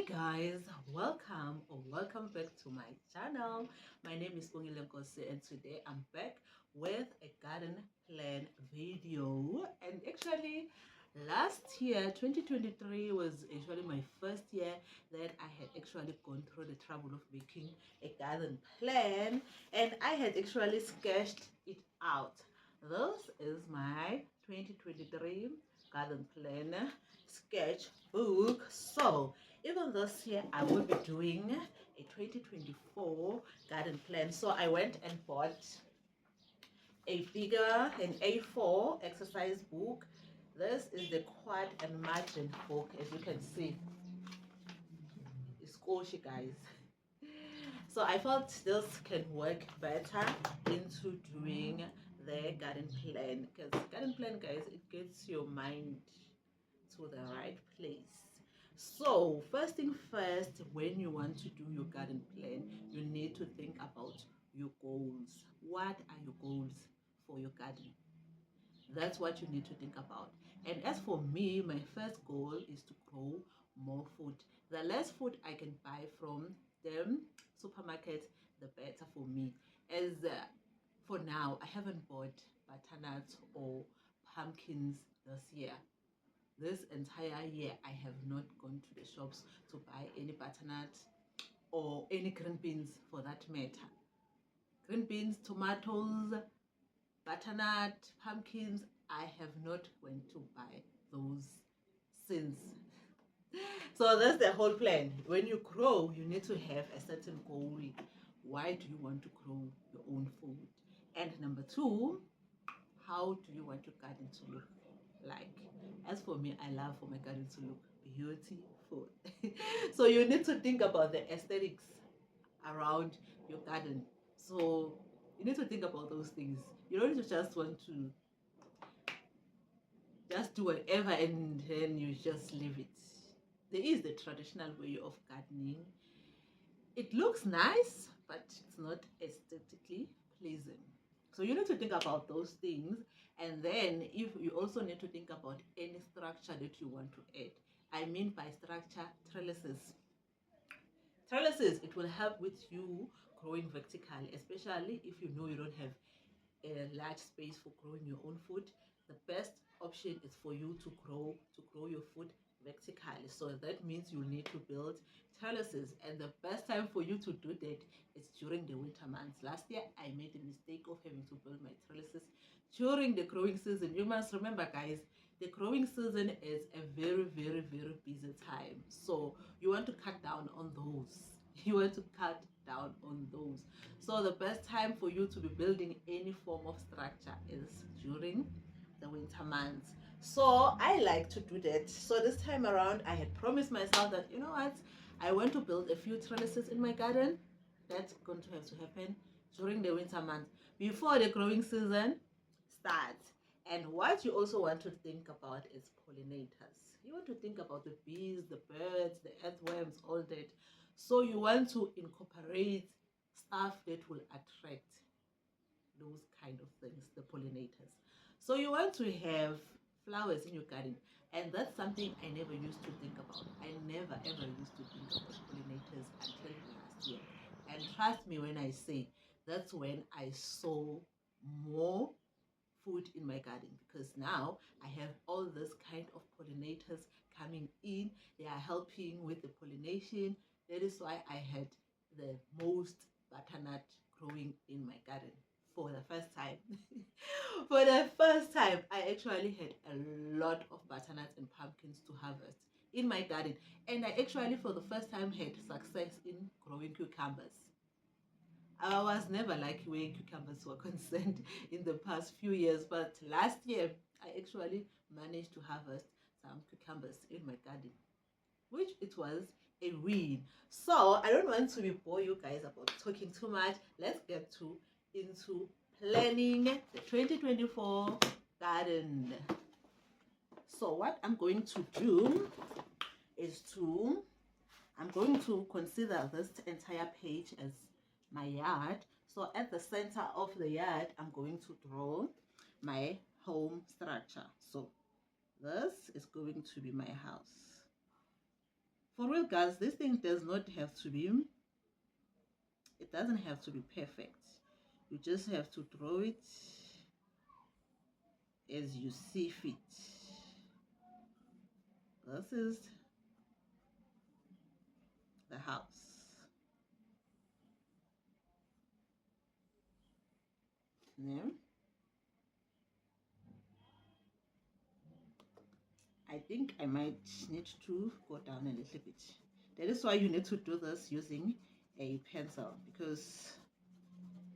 Guys, welcome or welcome back to my channel. My name is Ungilenkosi and today I'm back with a garden plan video. And actually last year 2023 was actually my first year that I had actually gone through the trouble of making a garden plan, and I had actually sketched it out. This is my 2023 garden plan sketchbook. So even this year I will be doing a 2024 garden plan. So I went and bought an A4 exercise book. This is the quad and margin book. As you can see, it's squishy, guys. So I felt this can work better into doing the garden plan, because garden plan, guys, it gets your mind to the right place. So first thing first, when you want to do your garden plan, you need to think about your goals. What are your goals for your garden? That's what you need to think about. And as for me, my first goal is to grow more food. The less food I can buy from the supermarket, the better for me. As for now, I haven't bought butternuts or pumpkins this year. This entire year I have not gone to the shops to buy any butternut or any green beans for that matter. Green beans, tomatoes, butternut, pumpkins, I have not went to buy those since. So that's the whole plan. When you grow, you need to have a certain goal. Why do you want to grow your own food? And number two, how do you want your garden to look like? As for me, I love for my garden to look beautiful. So you need to think about the aesthetics around your garden. So you need to think about those things. You don't just want to just do whatever and then you just leave it. There is the traditional way of gardening. It looks nice, but it's not aesthetically pleasing. So you need to think about those things, and then if you also need to think about any structure that you want to add. I mean by structure, trellises. Trellises, it will help with you growing vertically, especially if you know you don't have a large space for growing your own food. The best option is for you to grow your food vertically. So that means you need to build trellises, and the best time for you to do that is during the winter months. Last year I made the mistake of having to build my trellises during the growing season. You must remember, guys, the growing season is a very busy time, so you want to cut down on those. You want to cut down on those. So the best time for you to be building any form of structure is during the winter months. So I like to do that. So this time around I had promised myself that, you know what, I want to build a few trellises in my garden. That's going to have to happen during the winter months before the growing season starts. And what you also want to think about is pollinators. You want to think about the bees, the birds, the earthworms, all that. So you want to incorporate stuff that will attract those kind of things, the pollinators. So you want to have flowers in your garden, and that's something I never used to think about. I never ever used to think about pollinators until last year. And trust me when I say, that's when I saw more food in my garden, because now I have all this kind of pollinators coming in. They are helping with the pollination. That is why I had the most butternut growing in my garden for the first time. For the first time, I actually had a lot of butternuts and pumpkins to harvest in my garden, and I actually for the first time had success in growing cucumbers. I was never like where cucumbers were concerned in the past few years, but last year I actually managed to harvest some cucumbers in my garden, which it was a win. So I don't want to bore you guys about talking too much. Let's get into planning the 2024 garden. So what I'm going to do is I'm going to consider this entire page as my yard. So at the center of the yard, I'm going to draw my home structure. So this is going to be my house. For real guys, this thing does not have to be, it doesn't have to be perfect. You just have to draw it as you see fit. This is the house. Yeah. I think I might need to go down a little bit. That is why you need to do this using a pencil, because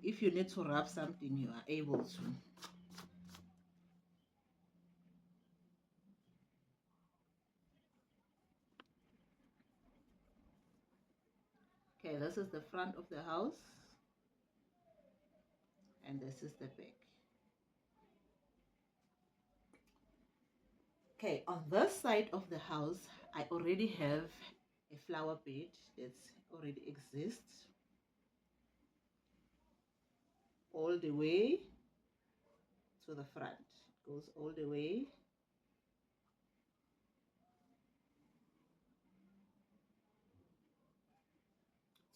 if you need to rub something, you are able to. Okay, this is the front of the house, and this is the back. Okay, on this side of the house, I already have a flower bed that already exists all the way to the front. It goes all the way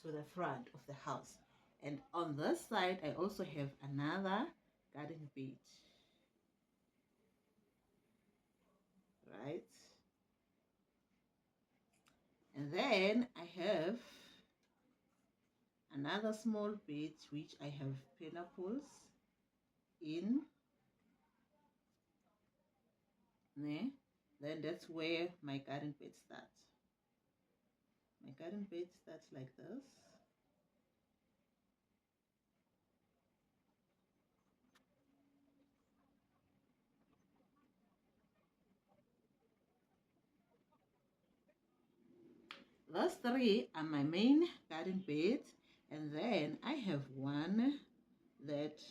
to the front of the house. And on this side, I also have another garden bed, right? And then I have another small bed which I have pineapples in there. Then that's where my garden bed starts. My garden bed starts like this. Those three are my main garden beds, and then I have one that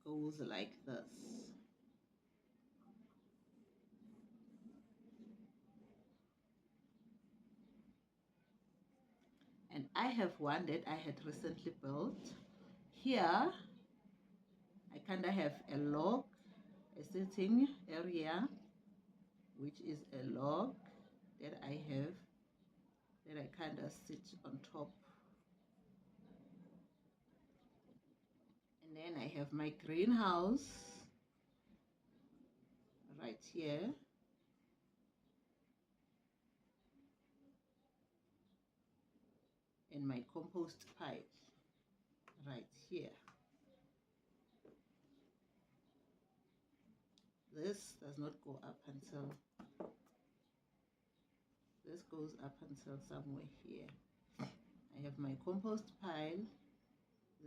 goes like this. And I have one that I had recently built. Here, I kind of have a log, a sitting area, which is a log that I have, that I kind of sit on top. And then I have my greenhouse right here. And my compost pile right here. This does not go up until, this goes up until somewhere here. I have my compost pile.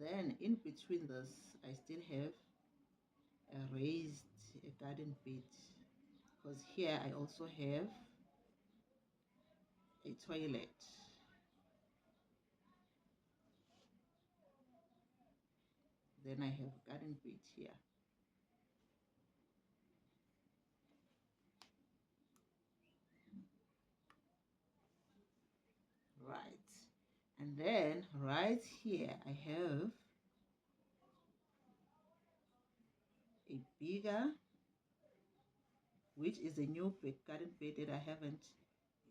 Then in between this, I still have a raised garden bed, because here I also have a toilet. Then I have garden bed here. Right. And then right here I have a bigger, which is a new garden bed that I haven't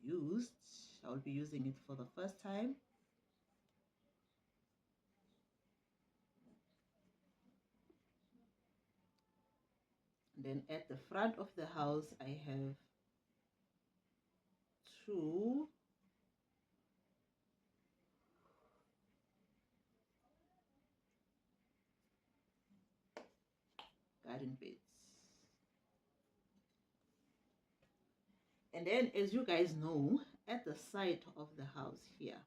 used. I'll be using it for the first time. Then at the front of the house I have two garden beds. And then, as you guys know, at the side of the house here,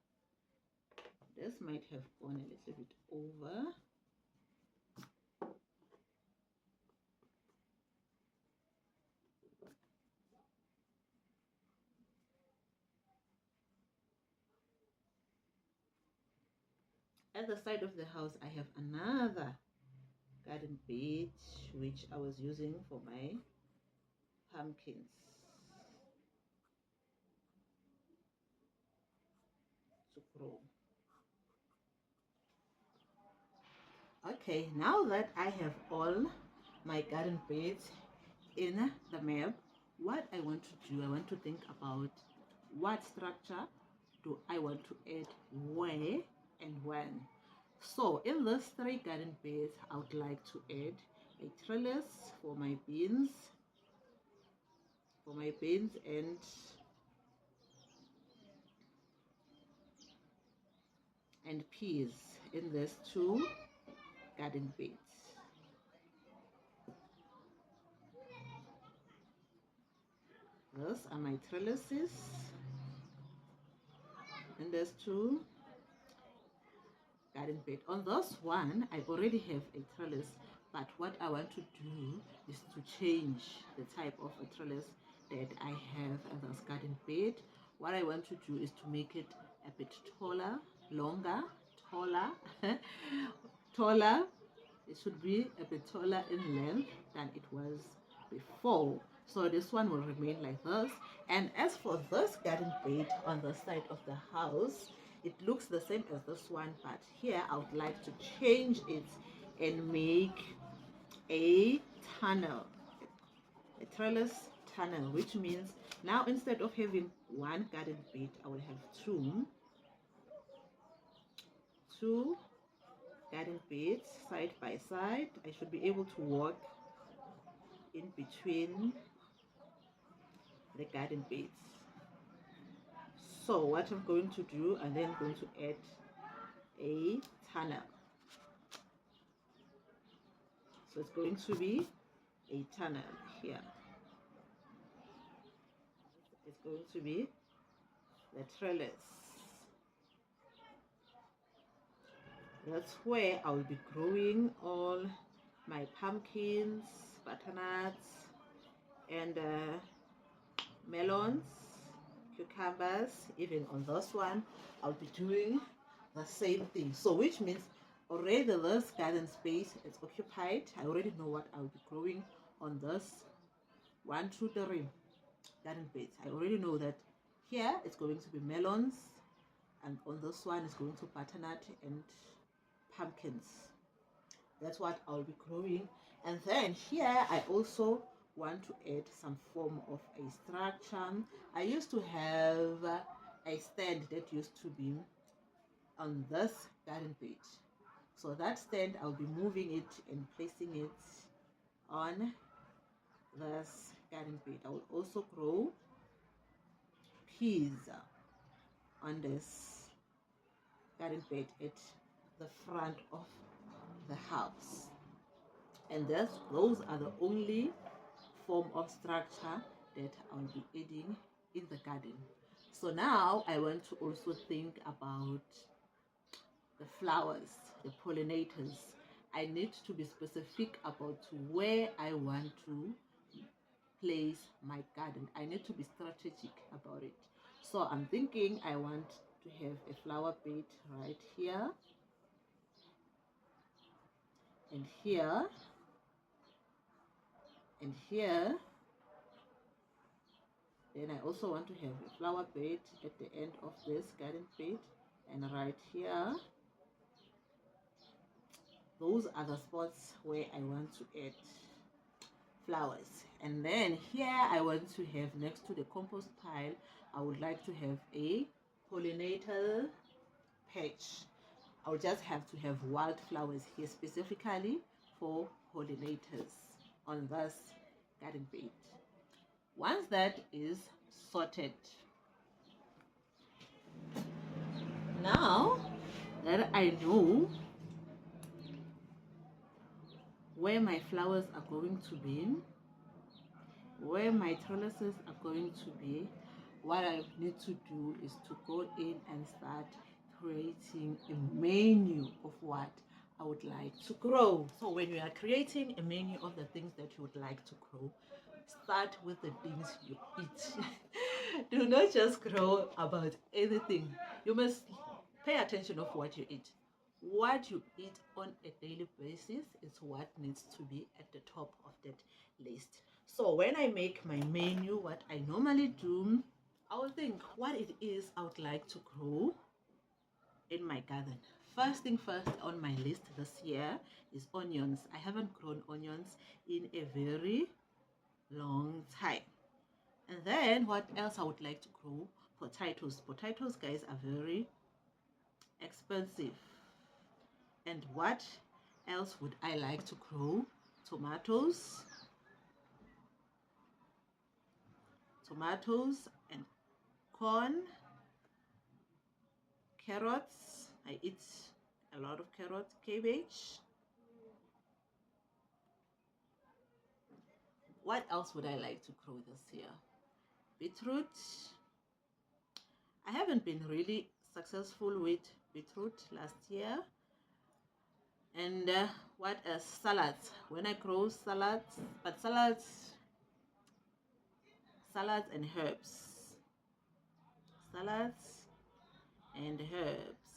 this might have gone a little bit over. At the side of the house, I have another garden bed which I was using for my pumpkins to grow. Okay, now that I have all my garden beds in the map, what I want to do, I want to think about what structure do I want to add where and when. So in this 3 garden beds, I would like to add a trellis for my beans, and peas in these 2 garden beds. Those are my trellises in these 2 garden bed. On this one, I already have a trellis, but what I want to do is to change the type of a trellis that I have in this garden bed. What I want to do is to make it a bit taller, longer, taller, taller. It should be a bit taller in length than it was before. So this one will remain like this. And as for this garden bed on the side of the house, it looks the same as this one, but here I would like to change it and make a tunnel, a trellis tunnel, which means now instead of having 1 garden bed, I will have two garden beds side by side. I should be able to walk in between the garden beds. So what I'm going to do, I'm then going to add a tunnel. So it's going to be a tunnel here. It's going to be the trellis. That's where I'll be growing all my pumpkins, butternuts, and melons, cucumbers. Even on this one, I'll be doing the same thing. So which means already this garden space is occupied. I already know what I'll be growing on this 1, 2, 3 garden beds. I already know that here it's going to be melons, and on this one is going to butternut and pumpkins. That's what I'll be growing. And then here I also want to add some form of a structure. I used to have a stand that used to be on this garden bed. So that stand, I'll be moving it and placing it on this garden bed. I will also grow peas on this garden bed at the front of the house. And those are the only form of structure that I'll be adding in the garden. So now I want to also think about the flowers, the pollinators. I need to be specific about where I want to place my garden. I need to be strategic about it. So I'm thinking I want to have a flower bed right here and here and here. Then I also want to have a flower bed at the end of this garden bed, and right here. Those are the spots where I want to add flowers. And then here I want to have, next to the compost pile, I would like to have a pollinator patch. I will just have to have wildflowers here specifically for pollinators on this garden bed. Once that is sorted, now that I know where my flowers are going to be, where my trellises are going to be, what I need to do is to go in and start creating a menu of what I would like to grow. So when you are creating a menu of the things that you would like to grow, start with the things you eat. Do not just grow about anything. You must pay attention of what you eat. What you eat on a daily basis is what needs to be at the top of that list. So when I make my menu, what I normally do, I will think what it is I would like to grow in my garden. First thing first on my list this year is onions. I haven't grown onions in a very long time. And then what else I would like to grow? Potatoes. Potatoes, guys, are very expensive. And what else would I like to grow? Tomatoes. Tomatoes and corn. Carrots. I eat a lot of carrots. Cabbage. What else would I like to grow this year? Beetroot. I haven't been really successful with beetroot last year. And what else? Salads. When I grow salads, but salads and herbs. Salads and herbs.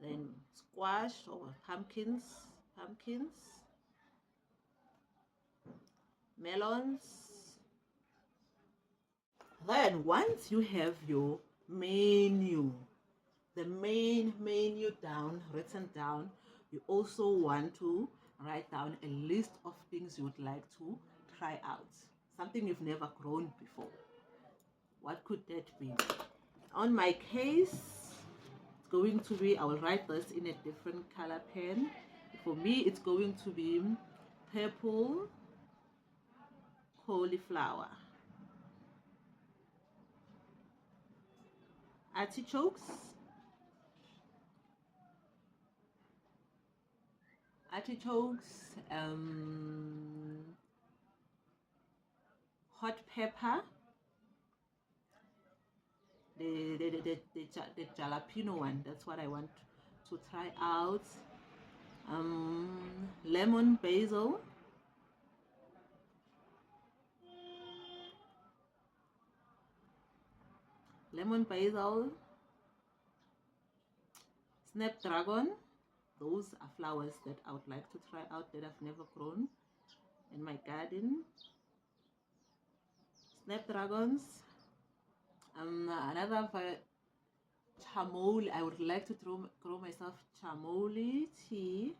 Then squash or pumpkins, melons. Then once you have your menu, the main menu written down, you also want to write down a list of things you would like to try out. Something you've never grown before. What could that be? On my case, it's going to be, I will write this in a different color pen. For me, it's going to be purple cauliflower. Artichokes, hot pepper, the jalapeno one, that's what I want to try out. Lemon basil, snapdragon. Those are flowers that I would like to try out that I've never grown in my garden. Snapdragons. Another chamoli. I would like to grow myself chamoli tea.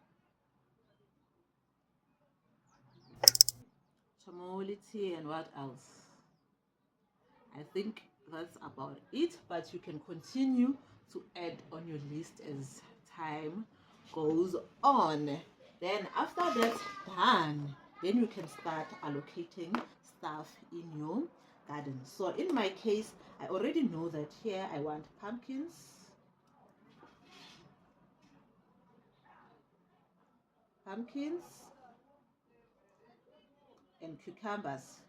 And what else? I think that's about it, but you can continue to add on your list as time goes on. Then after that's done, then you can start allocating stuff in your garden. So in my case, I already know that here I want pumpkins, and cucumbers.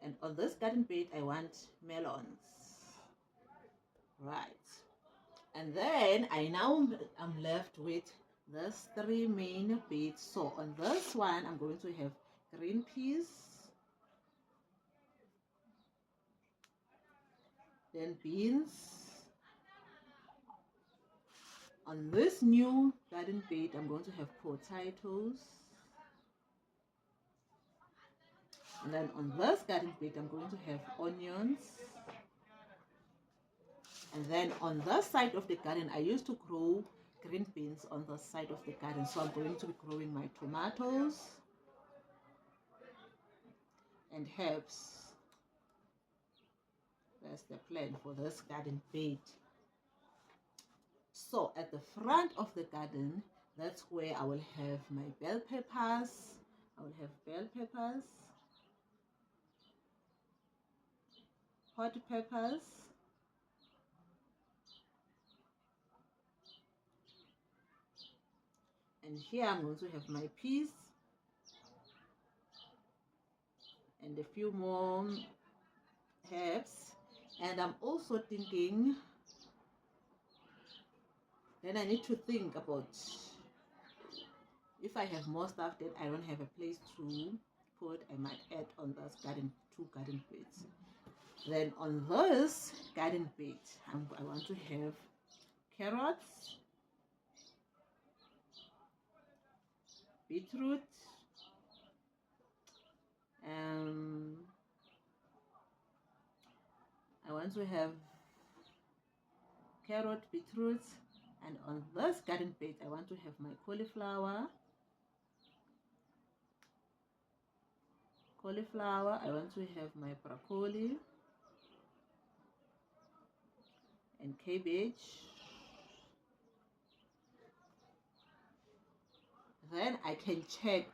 And on this garden bed, I want melons. Right. And then I'm left with these three main beds. So on this one, I'm going to have green peas, then beans. On this new garden bed, I'm going to have potatoes. And then on this garden bed, I'm going to have onions. And then on this side of the garden, I used to grow green beans on the side of the garden. So I'm going to be growing my tomatoes and herbs. That's the plan for this garden bed. So at the front of the garden, that's where I will have my bell peppers. Hot peppers, and here I'm going to have my peas and a few more herbs. And I'm also thinking, then I need to think about if I have more stuff that I don't have a place to put, I might add on this two garden beds. Then on this garden bed, I want to have carrots, beetroot, I want to have carrot, beetroot, and on this garden bed I want to have my cauliflower, cauliflower. I want to have my broccoli and cabbage. Then I can check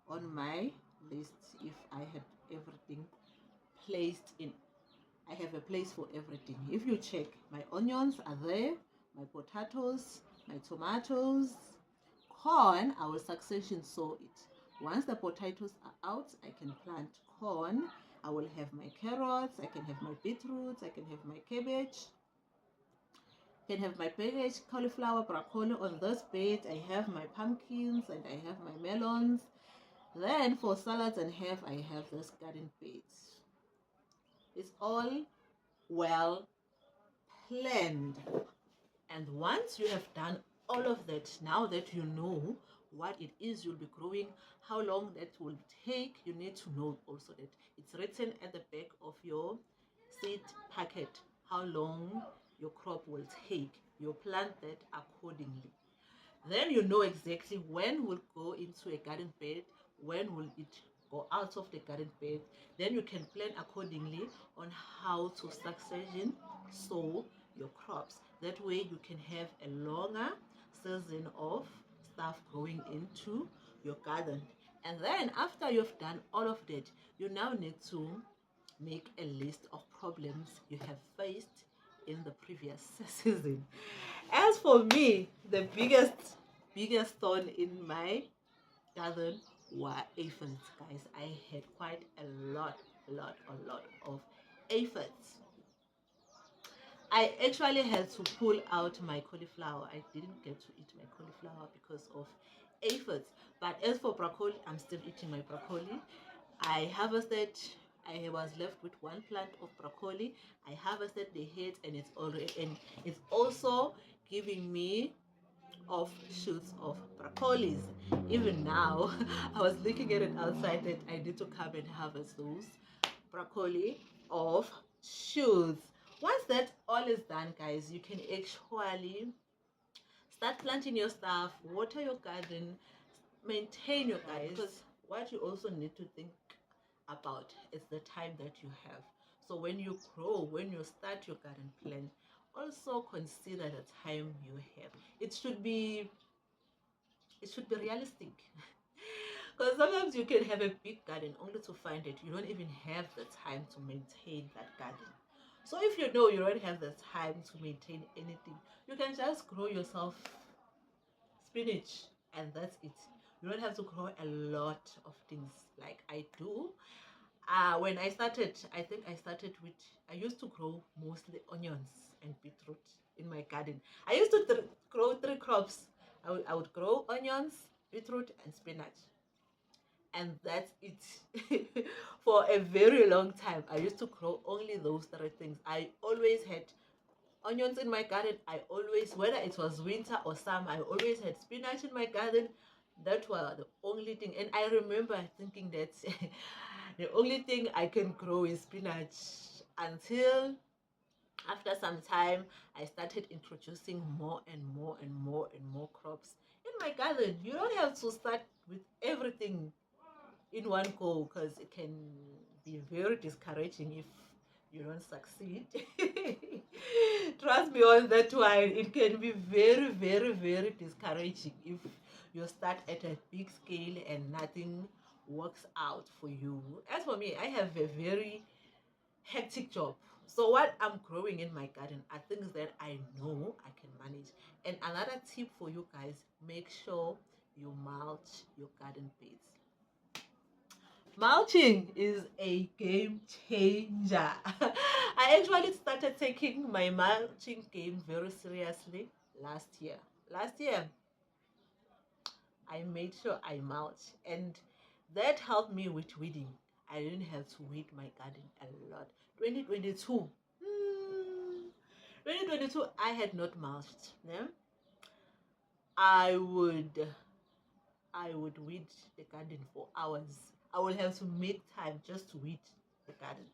on my list if I had everything placed in. I have a place for everything. If you check, my onions are there, my potatoes, my tomatoes, corn, I will succession sow it. Once the potatoes are out, I can plant corn. I will have my carrots, I can have my beetroots, I can have my cabbage, I can have my cabbage, cauliflower, broccoli on this bed. I have my pumpkins and I have my melons. Then for salads and herb, I have this garden beds. It's all well planned. And once you have done all of that, now that you know what it is you'll be growing, how long that will take, you need to know also that it's written at the back of your seed packet how long your crop will take. You plant that accordingly. Then you know exactly when will go into a garden bed, when will it go out of the garden bed. Then you can plan accordingly on how to succession sow your crops. That way you can have a longer season of stuff growing into your garden. And then after you've done all of that, you now need to make a list of problems you have faced in the previous season. As for me, the biggest thorn in my garden were aphids, guys. I had quite a lot of aphids. I actually had to pull out my cauliflower. I didn't get to eat my cauliflower because of aphids. But as for broccoli, I'm still eating my broccoli. I harvested. I was left with one plant of broccoli. I harvested the heads, and it's also giving me offshoots of broccolis. Even now, I was looking at it outside that I need to come and harvest those broccoli of shoots. Once that all is done, guys, you can actually start planting your stuff, water your garden, maintain your garden. Because what you also need to think about is the time that you have. So when you grow, when you start your garden plan, also consider the time you have. It should be realistic. Because sometimes you can have a big garden only to find that you don't even have the time to maintain that garden. So if you know you don't have the time to maintain anything, you can just grow yourself spinach and that's it. You don't have to grow a lot of things like I do. When I started, I think I used to grow mostly onions and beetroot in my garden. I used to grow three crops. I would grow onions, beetroot, and spinach. And that's it. For a very long time, I used to grow only those three things. I always had onions in my garden. Whether it was winter or summer, I always had spinach in my garden. That was the only thing. And I remember thinking that the only thing I can grow is spinach until after some time I started introducing more and more and more and more crops in my garden. You don't have to start with everything in one go because it can be very discouraging if you don't succeed. Trust me on that one. It can be very discouraging if you start at a big scale and nothing works out for you. As for me, I have a very hectic job. So what I'm growing in my garden are things that I know I can manage. And another tip for you guys, make sure you mulch your garden beds. Mulching is a game changer. I actually started taking my mulching game very seriously last year. Last year, I made sure I mulch, and that helped me with weeding. I didn't have to weed my garden a lot. 2022, 2022, I had not mulched. Yeah? I would I would weed the garden for hours. I would have to make time just to weed the garden.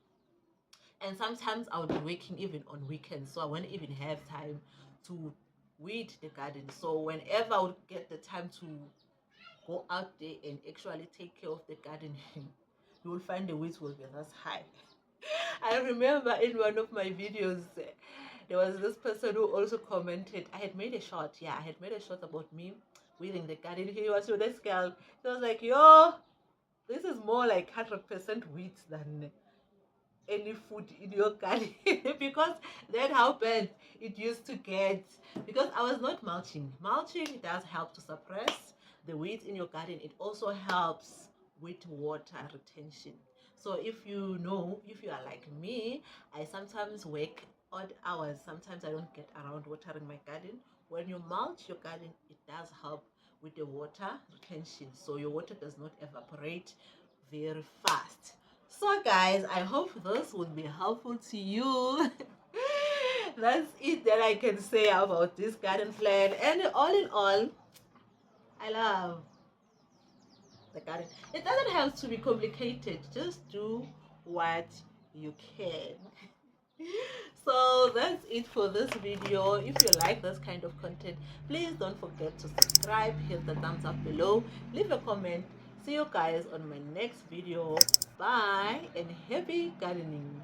And sometimes I would be working even on weekends, so I wouldn't even have time to weed the garden. So whenever I would get the time to go out there and actually take care of the garden, you will find the weeds will be this high. I remember in one of my videos, there was this person who also commented. I had made a shot. Yeah, I had made a shot about me weeding the garden. He was with this girl. He was like, yo, this is more like 100% weeds than any food in your garden because that's how bad it used to get. Because I was not mulching. Mulching does help to suppress the weeds in your garden. It also helps with water retention. So if you know, if you are like me, I sometimes work odd hours. Sometimes I don't get around watering my garden. When you mulch your garden, it does help with the water retention. So your water does not evaporate very fast. So guys, I hope this will be helpful to you. That's it that I can say about this garden plan. And all in all, I love the garden. It doesn't have to be complicated. Just do what you can. So that's it for this video. If you like this kind of content, please don't forget to subscribe, hit the thumbs up below, leave a comment. See you guys on my next video. Bye and happy gardening.